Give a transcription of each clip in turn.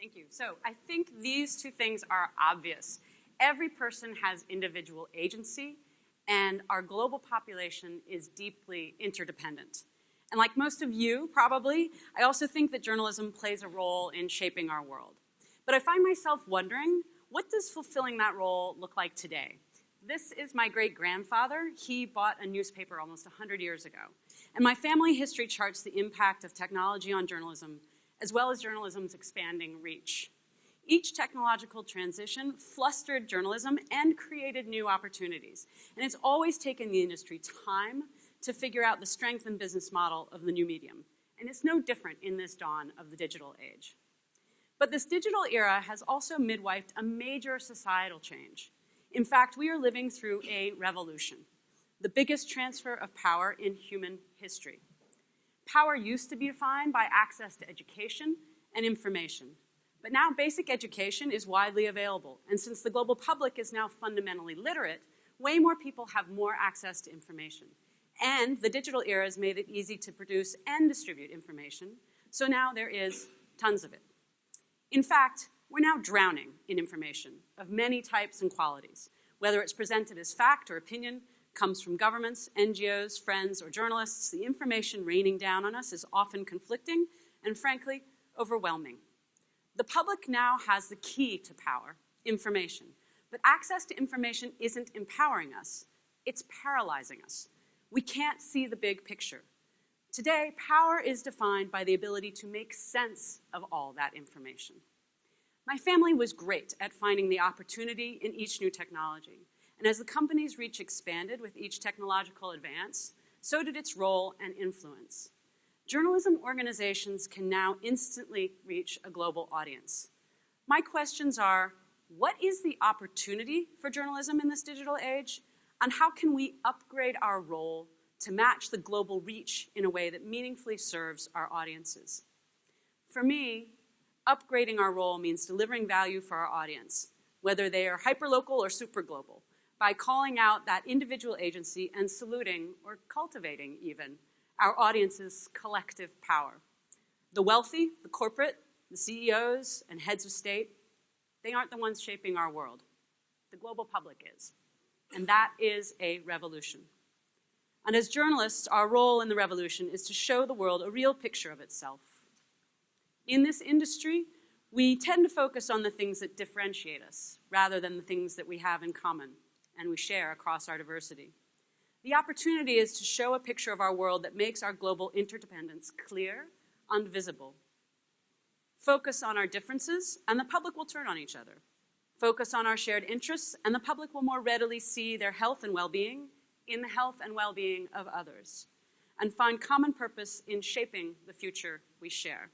Thank you. So I think these two things are obvious. Every person has individual agency, and our global population is deeply interdependent. And like most of you, probably, I also think that journalism plays a role in shaping our world. But I find myself wondering, what does fulfilling that role look like today? This is my great-grandfather. He bought a newspaper almost 100 years ago. And my family history charts the impact of technology on journalism, as well as journalism's expanding reach. Each technological transition flustered journalism and created new opportunities. And it's always taken the industry time to figure out the strength and business model of the new medium. And it's no different in this dawn of the digital age. But this digital era has also midwifed a major societal change. In fact, we are living through a revolution, the biggest transfer of power in human history. Power used to be defined by access to education and information. But now basic education is widely available. And since the global public is now fundamentally literate, way more people have more access to information. And the digital era has made it easy to produce and distribute information. So now there is tons of it. In fact, we're now drowning in information of many types and qualities. Whether it's presented as fact or opinion, comes from governments, NGOs, friends, or journalists, the information raining down on us is often conflicting and, frankly, overwhelming. The public now has the key to power, information. But access to information isn't empowering us. It's paralyzing us. We can't see the big picture. Today, power is defined by the ability to make sense of all that information. My family was great at finding the opportunity in each new technology. And as the company's reach expanded with each technological advance, so did its role and influence. Journalism organizations can now instantly reach a global audience. My questions are, what is the opportunity for journalism in this digital age? And how can we upgrade our role to match the global reach in a way that meaningfully serves our audiences? For me, upgrading our role means delivering value for our audience, whether they are hyperlocal or superglobal, by calling out that individual agency and saluting, or cultivating even, our audience's collective power. The wealthy, the corporate, the CEOs, and heads of state, they aren't the ones shaping our world. The global public is. And that is a revolution. And as journalists, our role in the revolution is to show the world a real picture of itself. In this industry, we tend to focus on the things that differentiate us, rather than the things that we have in common and we share across our diversity. The opportunity is to show a picture of our world that makes our global interdependence clear and visible. Focus on our differences, and the public will turn on each other. Focus on our shared interests, and the public will more readily see their health and well-being in the health and well-being of others, and find common purpose in shaping the future we share.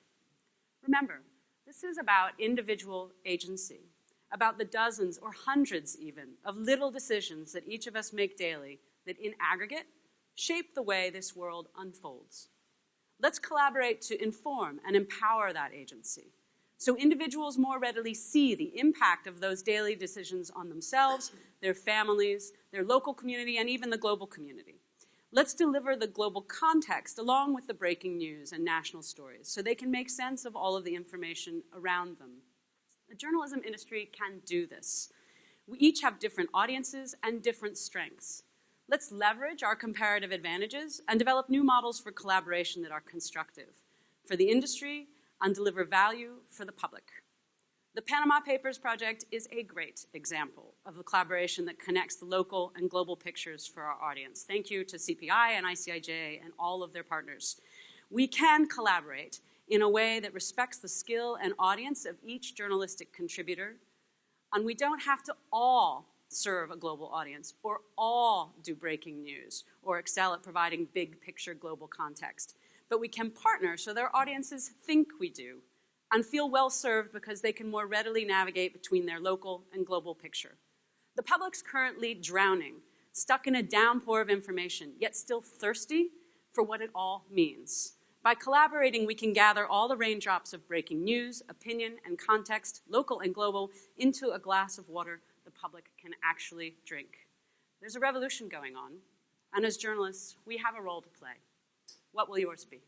Remember, this is about individual agency, about the dozens or hundreds even of little decisions that each of us make daily that in aggregate shape the way this world unfolds. Let's collaborate to inform and empower that agency so individuals more readily see the impact of those daily decisions on themselves, their families, their local community, and even the global community. Let's deliver the global context along with the breaking news and national stories so they can make sense of all of the information around them. The journalism industry can do this. We each have different audiences and different strengths. Let's leverage our comparative advantages and develop new models for collaboration that are constructive for the industry and deliver value for the public. The Panama Papers project is a great example of the collaboration that connects the local and global pictures for our audience. Thank you to CPI and ICIJ and all of their partners. We can collaborate in a way that respects the skill and audience of each journalistic contributor, and we don't have to all serve a global audience or all do breaking news or excel at providing big picture global context. But we can partner so their audiences think we do and feel well served because they can more readily navigate between their local and global picture. The public's currently drowning, stuck in a downpour of information, yet still thirsty for what it all means. By collaborating, we can gather all the raindrops of breaking news, opinion, and context, local and global, into a glass of water the public can actually drink. There's a revolution going on, and as journalists, we have a role to play. What will yours be?